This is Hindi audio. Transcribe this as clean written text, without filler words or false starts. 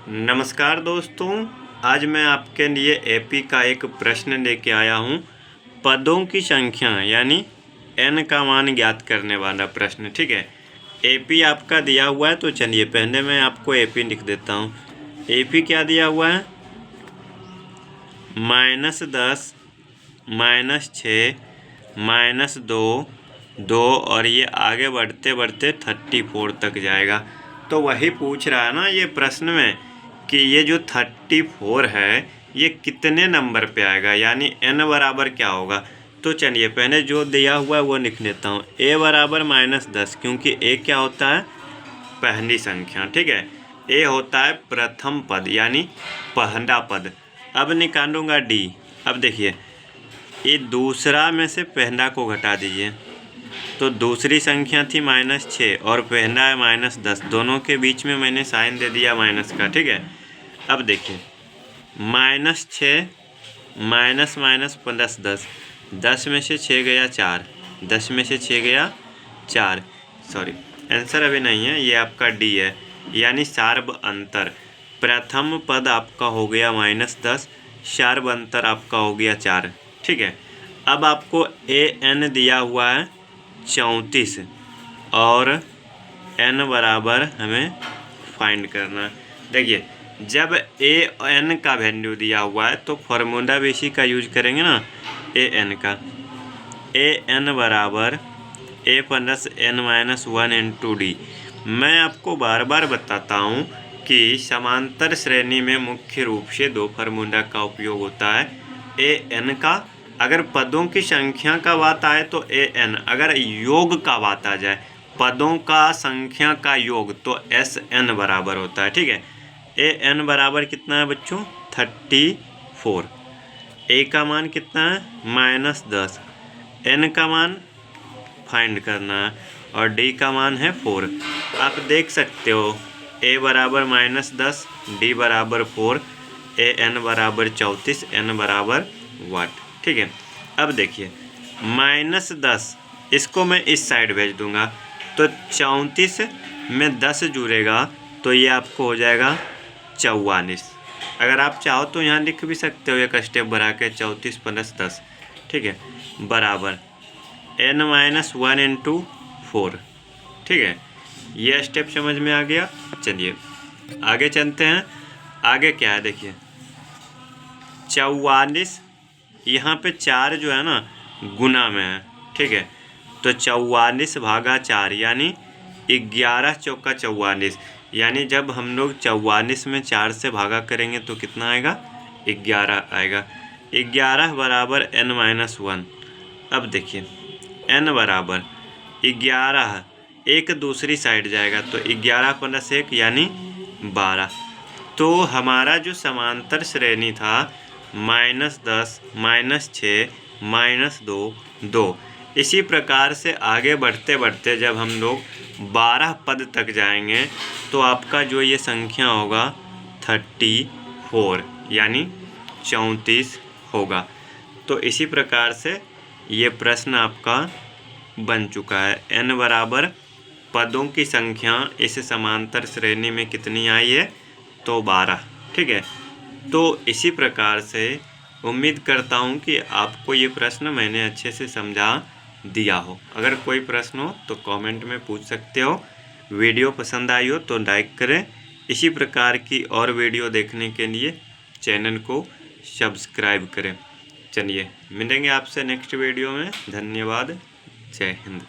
नमस्कार दोस्तों, आज मैं आपके लिए एपी का एक प्रश्न लेके आया हूँ। पदों की संख्या यानी n का मान ज्ञात करने वाला प्रश्न। ठीक है, एपी आपका दिया हुआ है तो चलिए पहले मैं आपको एपी लिख देता हूँ। एपी क्या दिया हुआ है? -10 -6 -2 2 और ये आगे बढ़ते बढ़ते 34 तक जाएगा। तो वही पूछ रहा है ना ये प्रश्न में कि ये जो 34 है ये कितने नंबर पे आएगा, यानी n बराबर क्या होगा। तो चलिए पहले जो दिया हुआ है वो लिख लेता हूँ। a बराबर -10, क्योंकि a क्या होता है? पहली संख्या। ठीक है, a होता है प्रथम पद यानी पहला पद। अब निकालूंगा d। अब देखिए ये दूसरा में से पहला को घटा दीजिए, तो दूसरी संख्या थी -6 और पहला है -10, दोनों के बीच में मैंने साइन दे दिया माइनस का। ठीक है, अब देखिए -6 माइनस माइनस प्लस 10, 10 में से 6 गया 4, 10 में से 6 गया 4। सॉरी, आंसर अभी नहीं है, ये आपका डी है, यानी सार्व अंतर। प्रथम पद आपका हो गया -10, सार्व अंतर आपका हो गया 4। ठीक है, अब आपको an दिया हुआ है 34 और n बराबर हमें फाइंड करना है। देखिए जब an का वैल्यू दिया हुआ है तो फार्मूला भी इसी का यूज करेंगे ना, an का। an बराबर a plus n minus 1 into D. मैं आपको बार बार बताता हूँ कि समांतर श्रेणी में मुख्य रूप से दो फार्मूला का उपयोग होता है। an का अगर पदों की संख्या का बात आए तो an, अगर योग का बात आ जाए पदों का संख्या का योग तो sn बराबर होता है। ठीक है, an बराबर कितना है बच्चों? 34। a का मान कितना है? -10। n का मान फाइंड करना है और d का मान है 4। आप देख सकते हो a बराबर -10, d बराबर 4, an बराबर 34, n बराबर वाट। ठीक है, अब देखिए -10 इसको मैं इस साइड भेज दूंगा तो 34 में 10 जुड़ेगा तो ये आपको हो जाएगा 44। अगर आप चाहो तो यहाँ लिख भी सकते हो एक स्टेप बढ़ा के 34 प्लस 10। ठीक है, बराबर n-1 इंटू 4। ठीक है, ये स्टेप समझ में आ गया। चलिए आगे चलते हैं। आगे क्या है देखिए 44, यहाँ पे 4 जो है ना गुना में है। ठीक है, तो 44 भागा 4 यानी 11 चौका 44, यानी जब हम लोग 44 में 4 से भागा करेंगे तो कितना आएगा? 11 आएगा। 11 बराबर n-1। अब देखिए n बराबर 11, एक दूसरी साइड जाएगा तो 11 प्लस 1 यानी 12। तो हमारा जो समांतर श्रेणी था -10 -6 -2 2, इसी प्रकार से आगे बढ़ते बढ़ते जब हम लोग 12 पद तक जाएंगे तो आपका जो ये संख्या होगा 34 यानी 34 होगा। तो इसी प्रकार से ये प्रश्न आपका बन चुका है। n बराबर पदों की संख्या इस समांतर श्रेणी में कितनी आई है? तो 12। ठीक है, तो इसी प्रकार से उम्मीद करता हूँ कि आपको ये प्रश्न मैंने अच्छे से समझा दिया हो। अगर कोई प्रश्न हो तो कमेंट में पूछ सकते हो। वीडियो पसंद आई हो तो लाइक करें। इसी प्रकार की और वीडियो देखने के लिए चैनल को सब्सक्राइब करें। चलिए मिलेंगे आपसे नेक्स्ट वीडियो में। धन्यवाद, जय हिंद।